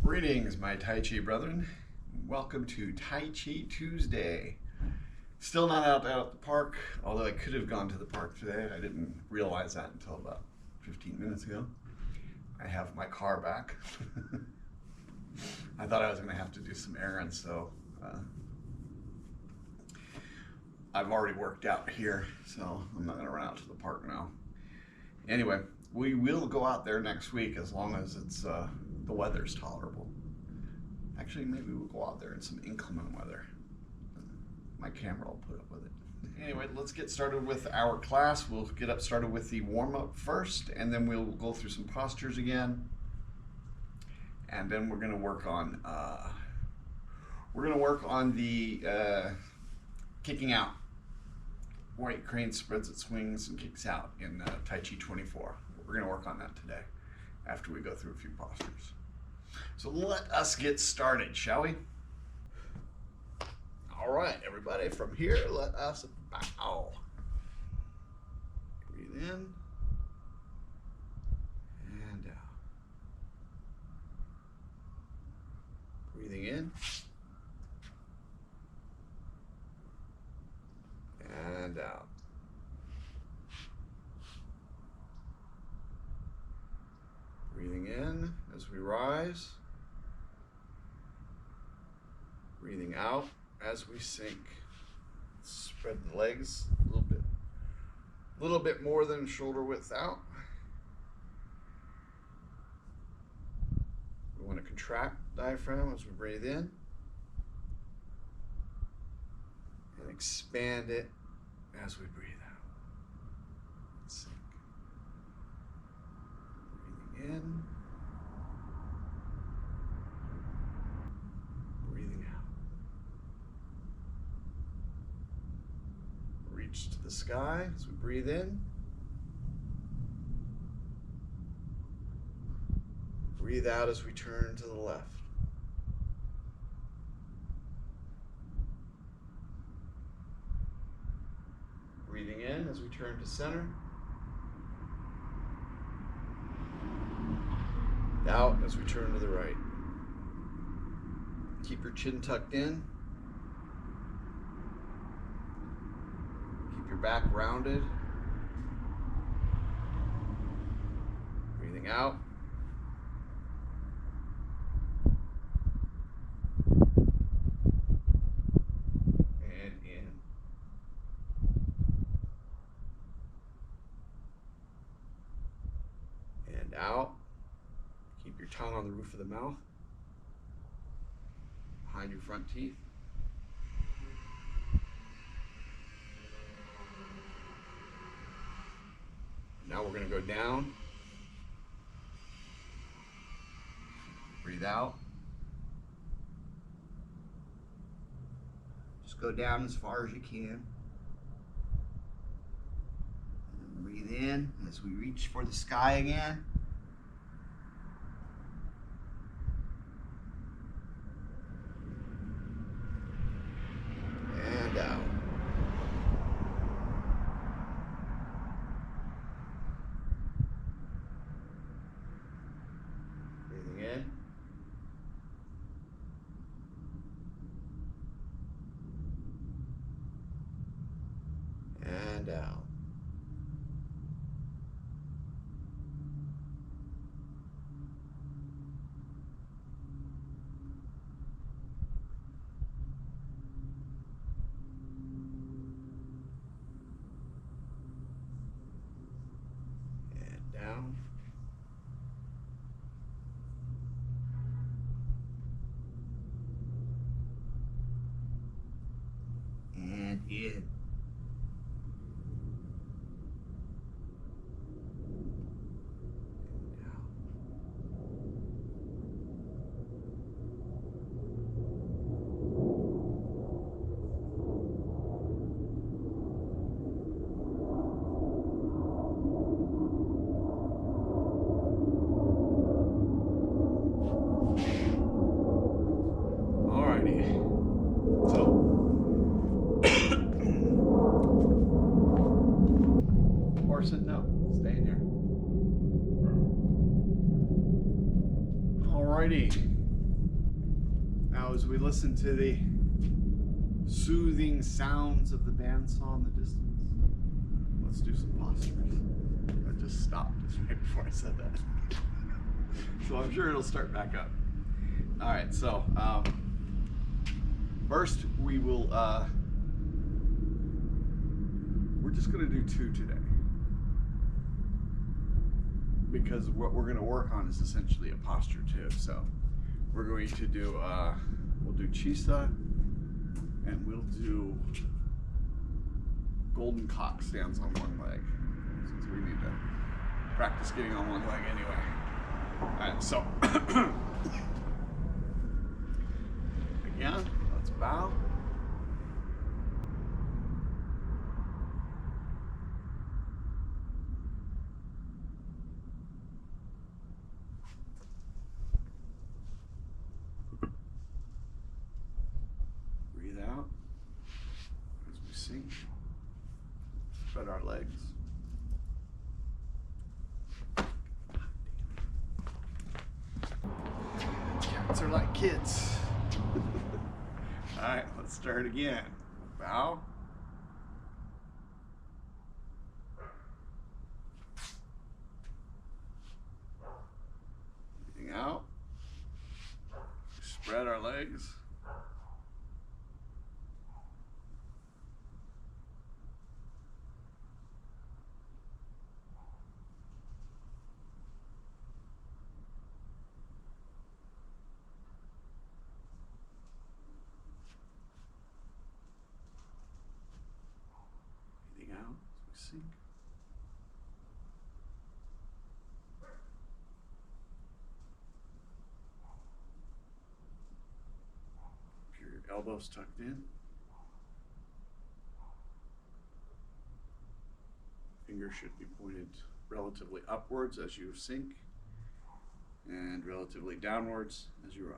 Greetings, my Tai Chi brethren. Welcome to Tai Chi Tuesday. Still not out at the park, although I could have gone to the park today. I didn't realize that until about 15 minutes ago. I have my car back. I thought I was going to have to do some errands, so I've already worked out here, so I'm not going to run out to the park now. Anyway, we will go out there next week as long as it's the weather's tolerable. Actually, maybe we'll go out there in some inclement weather. My camera will put up with it. Anyway, let's get started with our class. We'll get started with the warm-up first, and then we'll go through some postures again. And then we're going to work on the kicking out. White crane spreads its wings and kicks out in Tai Chi 24. We're going to work on that today after we go through a few postures. So let us get started, shall we? All right, everybody, from here, let us bow. Breathe in and out. Breathing in and out. Breathing in as we rise. Breathing out as we sink. Spread the legs a little bit more than shoulder width out. We want to contract the diaphragm as we breathe in and expand it as we breathe out. Sink. Breathing in. Breathing out. Reach to the sky as we breathe in. Breathe out as we turn to the left. Breathing in as we turn to center. Out as we turn to the right. Keep your chin tucked in. Keep your back rounded. Breathing out. And in. And out. Keep your tongue on the roof of the mouth. Behind your front teeth. Now we're going to go down. Breathe out. Just go down as far as you can. And breathe in as we reach for the sky again. And out. Breathing in. And out. Down. And in. And out. Said no, stay in here. Alrighty, as we listen to the soothing sounds of the bandsaw in the distance, let's do some postures. I just stopped just right before I said that. So I'm sure it'll start back up. All right, so first we will, we're just gonna do 2 today. Because what we're gonna work on is essentially a posture too. So we're going to do, we'll do Chisa, and we'll do golden cock stands on one leg, since we need to practice getting on one leg anyway. All right, so again, let's bow. Breathe out as we sink. Spread our legs. Cats are like kids. All right, let's start again. Bow. Breathing out. Spread our legs. Breathing out as we sink. Keep your elbows tucked in. Fingers should be pointed relatively upwards as you sink and relatively downwards as you rise.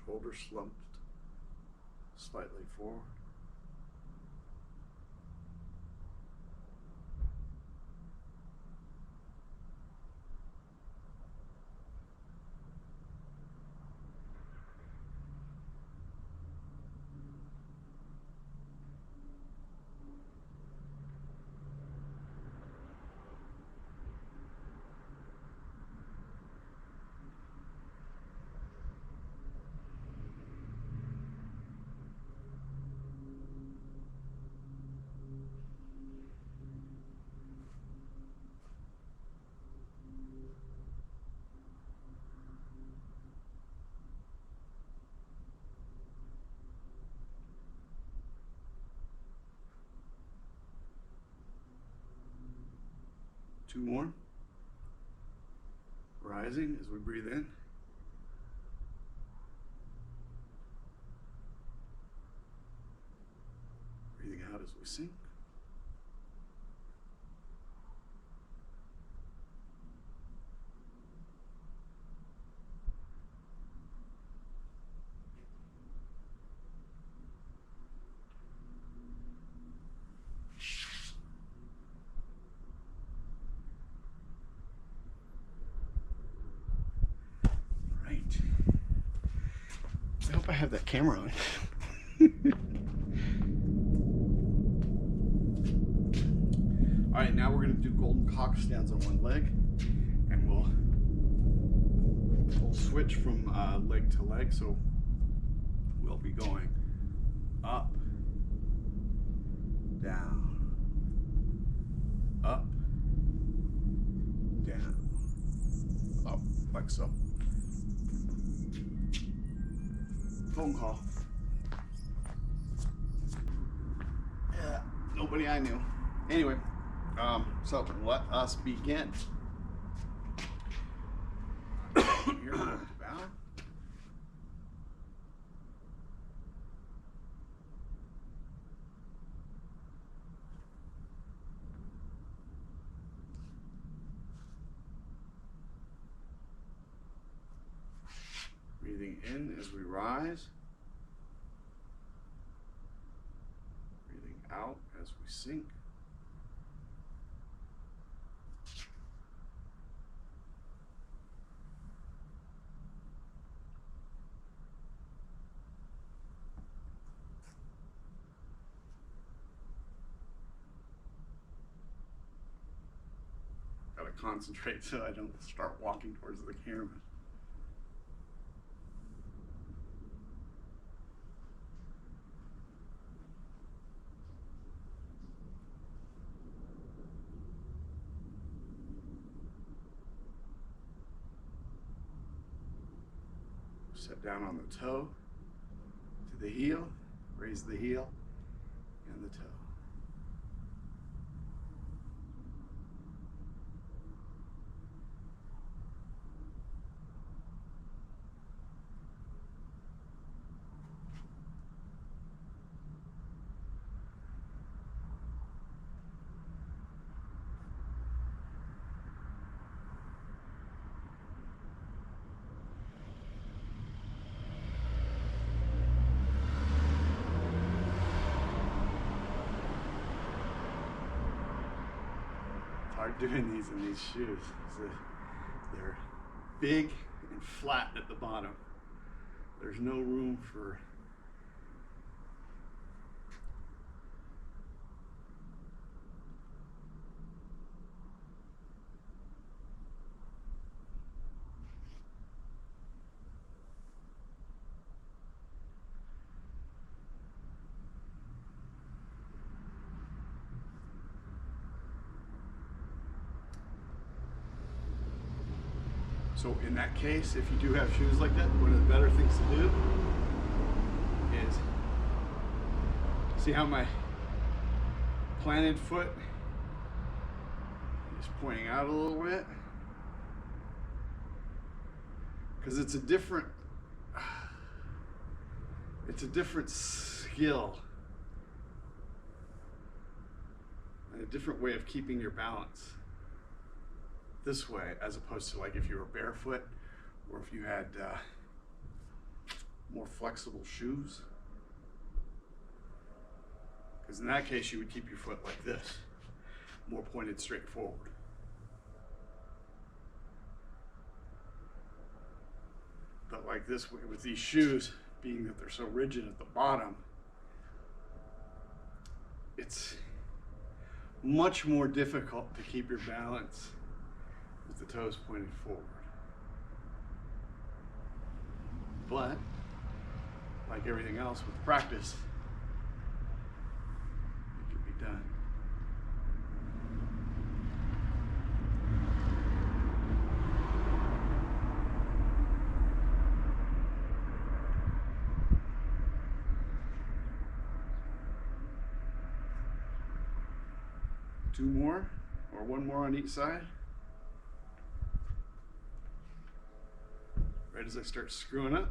Shoulders slumped slightly forward. Two more. Rising as we breathe in. Breathing out as we sink. I hope I have that camera on. All right, now we're going to do golden cock stands on one leg, and we'll switch from leg to leg. So we'll be going up, down, up, down, up, like so. Phone call. Yeah, nobody I knew. Anyway, so let us begin. Here, bow. in as we rise. Breathing out as we sink. Gotta concentrate so I don't start walking towards the camera. Set down on the toe to the heel, raise the heel and the toe. Hard doing these in these shoes. They're big and flat at the bottom. There's no room for So in that case, if you do have shoes like that, one of the better things to do is see how my planted foot is pointing out a little bit? Because it's a different skill and a different way of keeping your balance this way, as opposed to like if you were barefoot or if you had more flexible shoes. Because in that case, you would keep your foot like this, more pointed straight forward. But like this way, with these shoes, being that they're so rigid at the bottom, it's much more difficult to keep your balance with the toes pointed forward. But, like everything else with practice, it can be done. Two more, or one more on each side. Right as I start screwing up.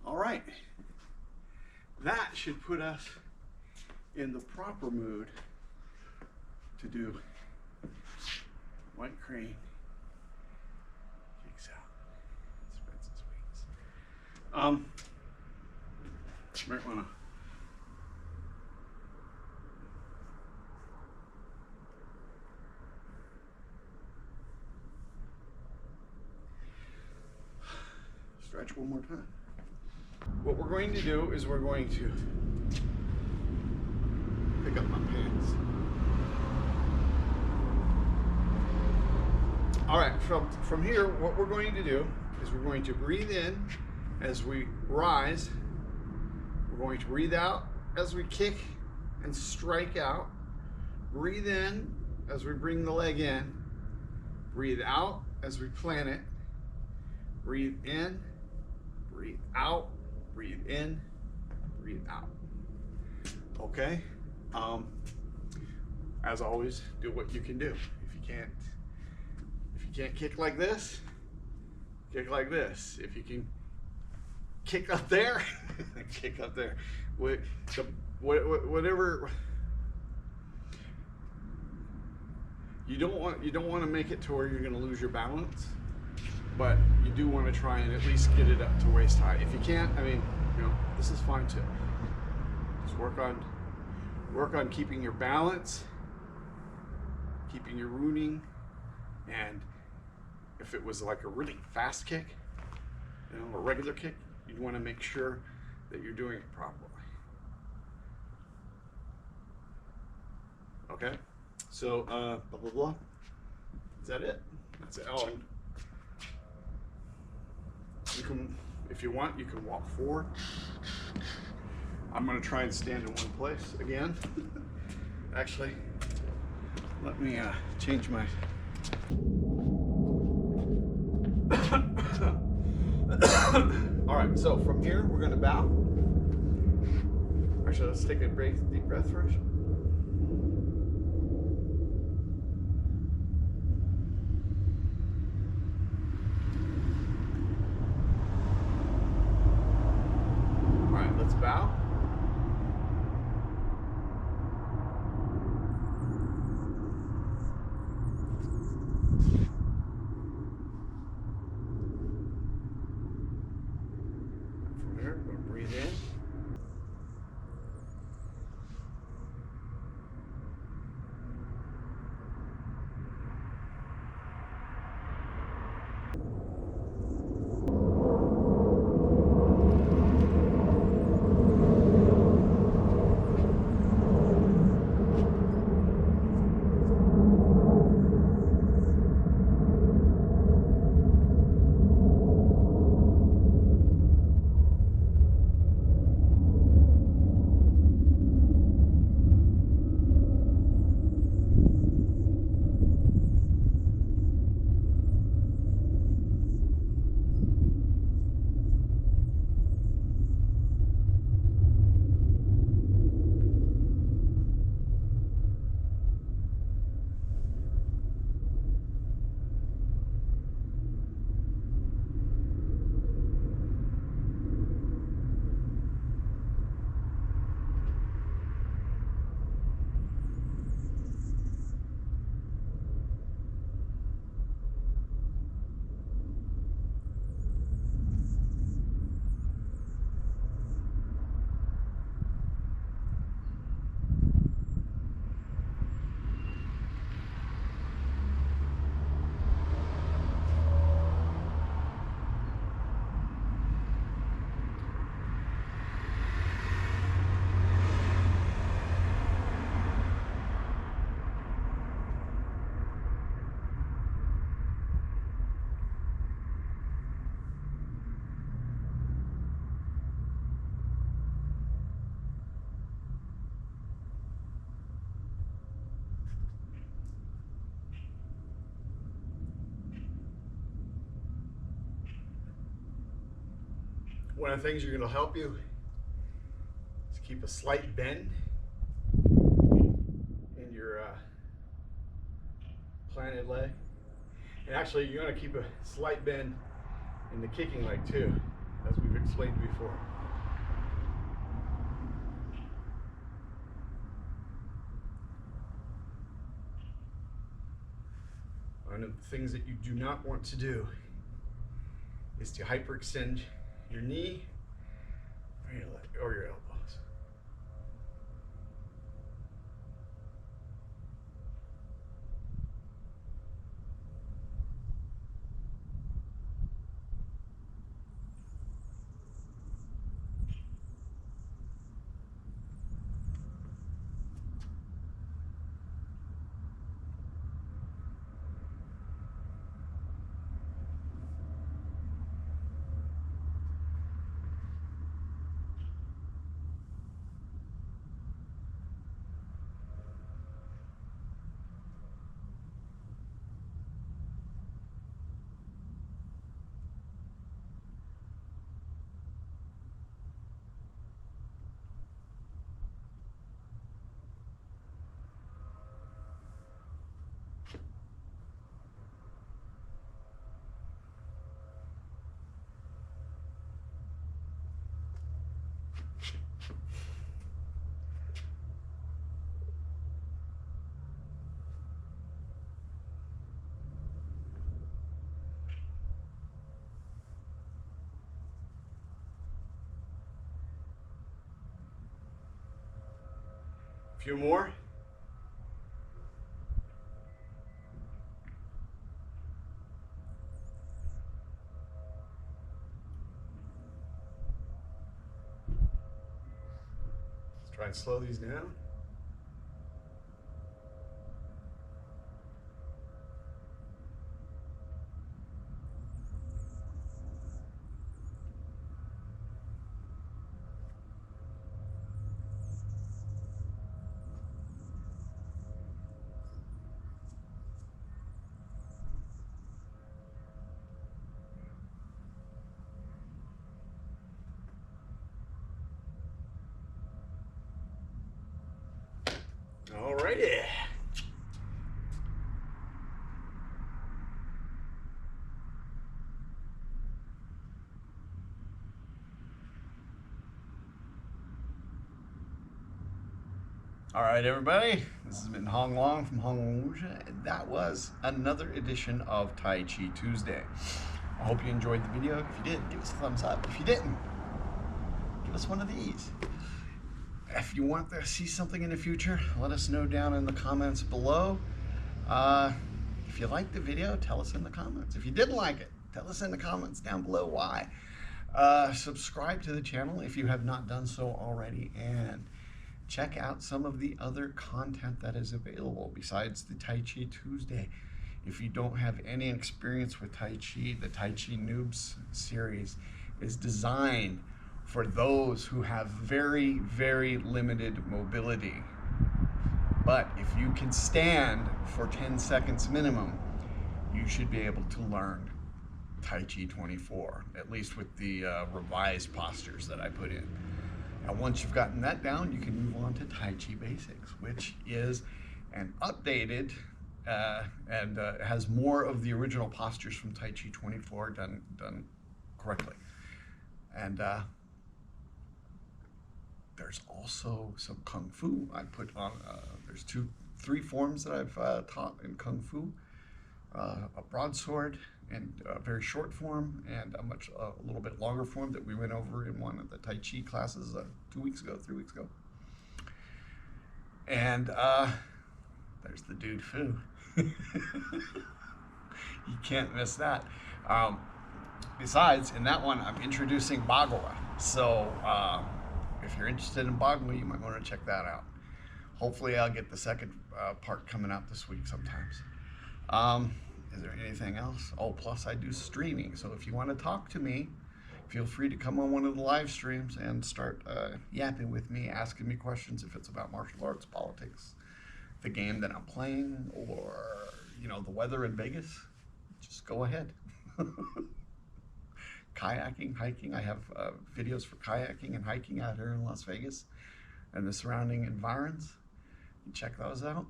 All right, that should put us in the proper mood to do white crane kicks out, spreads his wings. Might wanna stretch one more time. What we're going to do is we're going to pick up my pants. All right, from here, what we're going to do is we're going to breathe in as we rise. We're going to breathe out as we kick and strike out. Breathe in as we bring the leg in. Breathe out as we plant it. Breathe in, breathe out, breathe in, breathe out. Okay? As always, do what you can do. If you can't kick like this, kick like this. If you can kick up there, kick up there. Whatever. You don't want to make it to where you're going to lose your balance, but you do want to try and at least get it up to waist high. If you can't, I mean, this is fine too. Just work on keeping your balance, keeping your rooting, and if it was like a really fast kick, a regular kick, you'd want to make sure that you're doing it properly. Okay, so blah blah blah. Is that it? That's it. Oh, and you can, if you want, you can walk forward. I'm gonna try and stand in one place again. Actually, let me change my. All right, so from here we're gonna bow. Actually, let's take a deep breath first. All right, let's bow. From here, we're gonna breathe in. One of the things going to help you is keep a slight bend in your planted leg. And actually, you're going to keep a slight bend in the kicking leg too, as we've explained before. One of the things that you do not want to do is to hyperextend your knee or your leg or your elbows. few more. Let's try and slow these down. Alrighty. All right, everybody. This has been Hong Long from Hong Long Wuxia, and that was another edition of Tai Chi Tuesday. I hope you enjoyed the video. If you did, give us a thumbs up. If you didn't, give us one of these. If you want to see something in the future, let us know down in the comments below. If you liked the video, tell us in the comments. If you didn't like it, tell us in the comments down below why. Subscribe to the channel if you have not done so already, and check out some of the other content that is available besides the Tai Chi Tuesday. If you don't have any experience with Tai Chi, the Tai Chi Noobs series is designed for those who have very, very limited mobility. But if you can stand for 10 seconds minimum, you should be able to learn Tai Chi 24, at least with the revised postures that I put in. Now, once you've gotten that down, you can move on to Tai Chi Basics, which is an updated and has more of the original postures from Tai Chi 24 done correctly. And there's also some Kung Fu I put on. There's three forms that I've taught in Kung Fu. A broadsword and a very short form, and a little bit longer form that we went over in one of the Tai Chi classes 3 weeks ago. And there's the Dude Fu. You can't miss that. Besides, in that one, I'm introducing Bagua. So if you're interested in Bagua, you might want to check that out. Hopefully I'll get the second part coming out this week sometimes. Is there anything else? Oh, plus I do streaming. So if you want to talk to me, feel free to come on one of the live streams and start yapping with me, asking me questions if it's about martial arts, politics, the game that I'm playing, or, you know, the weather in Vegas. Just go ahead. Kayaking, hiking. I have videos for kayaking and hiking out here in Las Vegas and the surrounding environs. You check those out.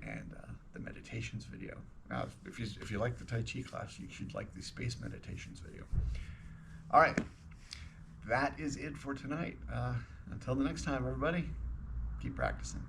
And the meditations video. Now, if you like the Tai Chi class, you should like the space meditations video. All right, that is it for tonight. Until the next time, everybody, keep practicing.